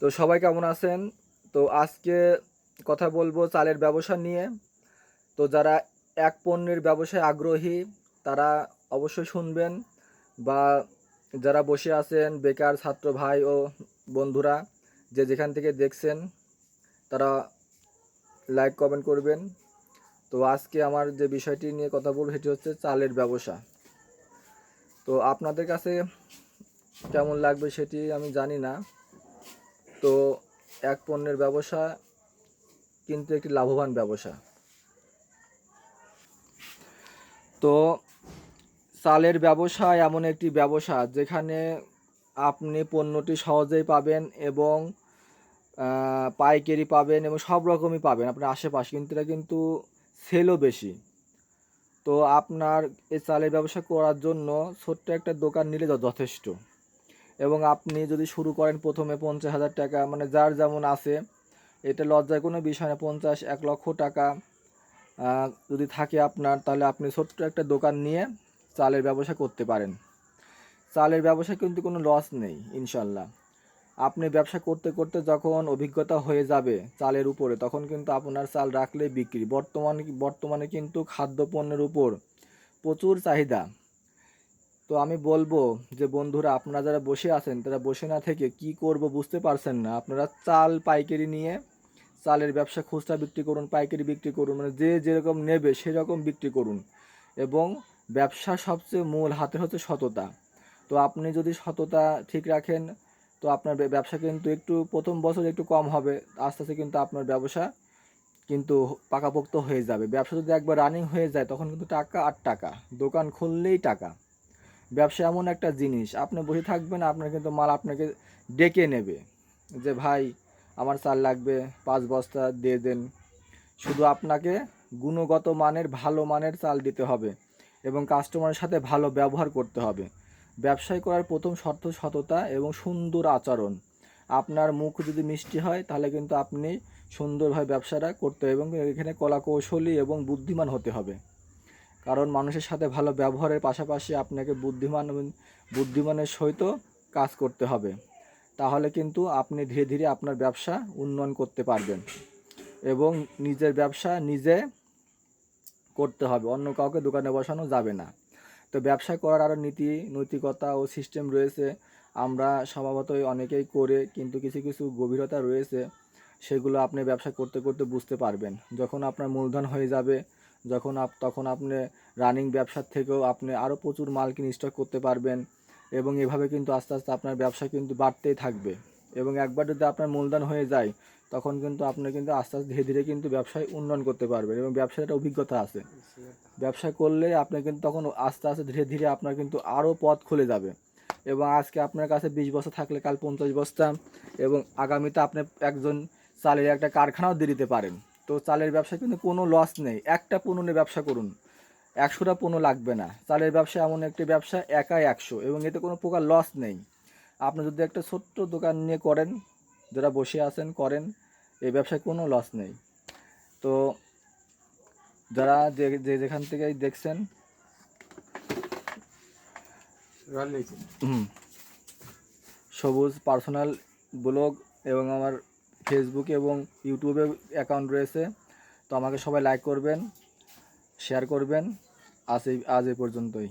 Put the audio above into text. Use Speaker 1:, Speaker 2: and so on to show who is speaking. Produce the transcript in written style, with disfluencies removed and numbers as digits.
Speaker 1: তো সবাই কেমন আছেন? তো আজকে কথা বলবো চালের ব্যবসা নিয়ে। তো যারা এক পণ্যের ব্যবসায় আগ্রহী তারা অবশ্যই শুনবেন, বা যারা বসে আছেন বেকার ছাত্র ভাই ও বন্ধুরা যে যেখান থেকে দেখছেন তারা লাইক কমেন্ট করবেন। তো আজকে আমার যে বিষয়টি নিয়ে কথা বলবো সেটি হচ্ছে চালের ব্যবসা। তো আপনাদের কাছে কেমন লাগবে সেটি আমি জানি না। তো এক পণ্যের ব্যবসা কিন্তু একটি লাভবান ব্যবসা। তো চালের ব্যবসা এমন একটি ব্যবসা যেখানে আপনি পণ্যটি সহজেই পাবেন এবং পাইকারি পাবেন এবং সব রকমই পাবেন আপনার আশেপাশে, কিন্তু এটা কিন্তু সেলও বেশি। তো আপনার এই চালের ব্যবসা করার জন্য ছোট্ট একটা দোকান নিলে যথেষ্ট। এবং আপনি যদি শুরু করেন প্রথমে 50,000 টাকা, মানে যার যেমন আছে, এটা লজ্জার কোনো বিষয় না। 50-1 লক্ষ টাকা যদি থাকে আপনার, তাহলে আপনি ছোট্ট একটা দোকান নিয়ে চালের ব্যবসা করতে পারেন। চালের ব্যবসা কিন্তু কোনো লস নেই ইনশাল্লাহ। আপনি ব্যবসা করতে করতে যখন অভিজ্ঞতা হয়ে যাবে চালের উপরে, তখন কিন্তু আপনার চাল রাখলেই বিক্রি। বর্তমানে কিন্তু খাদ্যপণ্যের উপর প্রচুর চাহিদা। তো আমি বলবো যে বন্ধুরা, আপনারা যারা বসে আছেন তারা বসে না থেকে কি করব বুঝতে পারছেন না, আপনারা চাল পাইকারি নিয়ে চালের ব্যবসা খুচরা বিক্রি করুন, পাইকারি বিক্রি করুন, মানে যে যেরকম নেবে সেরকম বিক্রি করুন। এবং ব্যবসা সবচেয়ে মূল হাতে হচ্ছে সততা। তো আপনি যদি সততা ঠিক রাখেন, তো আপনার ব্যবসা কিন্তু একটু প্রথম বছর একটু কম হবে, আস্তে আস্তে কিন্তু আপনার ব্যবসা কিন্তু পাকাপোক্ত হয়ে যাবে। ব্যবসা যদি একবার রানিং হয়ে যায় তখন কিন্তু টাকা আর টাকা, দোকান খুললেই টাকা। ব্যবসা এমন একটা জিনিস, আপনি বসে থাকবেন, আপনার কিন্তু মাল আপনাকে ডেকে নেবে যে ভাই আমার চাল লাগবে 5 বস্তা দিয়ে দেন। শুধু আপনাকে গুণগত মানের ভালো মানের চাল দিতে হবে এবং কাস্টমারের সাথে ভালো ব্যবহার করতে হবে। ব্যবসায় করার প্রথম শর্ত সততা এবং সুন্দর আচরণ। আপনার মুখ যদি মিষ্টি হয় তাহলে কিন্তু আপনি সুন্দরভাবে ব্যবসাটা করতে হবে এবং এখানে কলা কৌশলী এবং বুদ্ধিমান হতে হবে। কারণ মানুষের সাথে ভালো ব্যবহারের পাশাপাশি আপনাকে বুদ্ধিমানের সহিত কাজ করতে হবে। তাহলে কিন্তু আপনি ধীরে ধীরে আপনার ব্যবসা উন্নয়ন করতে পারবেন এবং নিজের ব্যবসা নিজে করতে হবে, অন্য কাউকে দোকানে বসানো যাবে না। তো ব্যবসা করার আরও নৈতিকতা ও সিস্টেম রয়েছে। আমরা স্বভাবতই অনেকেই করে, কিন্তু কিছু কিছু গভীরতা রয়েছে, সেগুলো আপনি ব্যবসা করতে করতে বুঝতে পারবেন। যখন আপনার মূলধন হয়ে যাবে, তখন আপনি রানিং ব্যবসার থেকেও আপনি আরও প্রচুর মাল কিনে স্টক করতে পারবেন এবং এভাবে কিন্তু আস্তে আস্তে আপনার ব্যবসা কিন্তু বাড়তেই থাকবে। এবং একবার যদি আপনার মূলধন হয়ে যায় তখন কিন্তু আপনি কিন্তু আস্তে আস্তে ধীরে ধীরে কিন্তু ব্যবসায় উন্নয়ন করতে পারবেন এবং ব্যবসার একটা অভিজ্ঞতা আছে। ব্যবসা করলে আপনি কিন্তু তখন আস্তে আস্তে ধীরে ধীরে আপনার কিন্তু আরও পথ খুলে যাবে। এবং আজকে আপনার কাছে 20 বস্তা থাকলে কাল 50 বস্তা, এবং আগামীতে আপনি একজন চালের একটা কারখানাও দিয়ে দিতে পারেন। তো চালের ব্যবসা কিন্তু কোনো লস নেই। একটা পণ্য নিয়ে ব্যবসা করুন, 100টা পণ্য লাগবে না। চালের ব্যবসা এমন একটি ব্যবসা, একাই 100, এবং এতে কোনো প্রকার লস নেই। আপনি যদি একটা ছোট্ট দোকান নিয়ে করেন, যারা বসে আছেন করেন, এই ব্যবসায় কোনো লস নেই। তো যারা যেখান থেকে দেখছেন, সবুজ পার্সোনাল ব্লগ এবং আমার ফেসবুকে এবং ইউটিউবে অ্যাকাউন্ট রয়েছে। তো আমাকে সবাই লাইক করবেন, শেয়ার করবেন। আজ এই পর্যন্তই।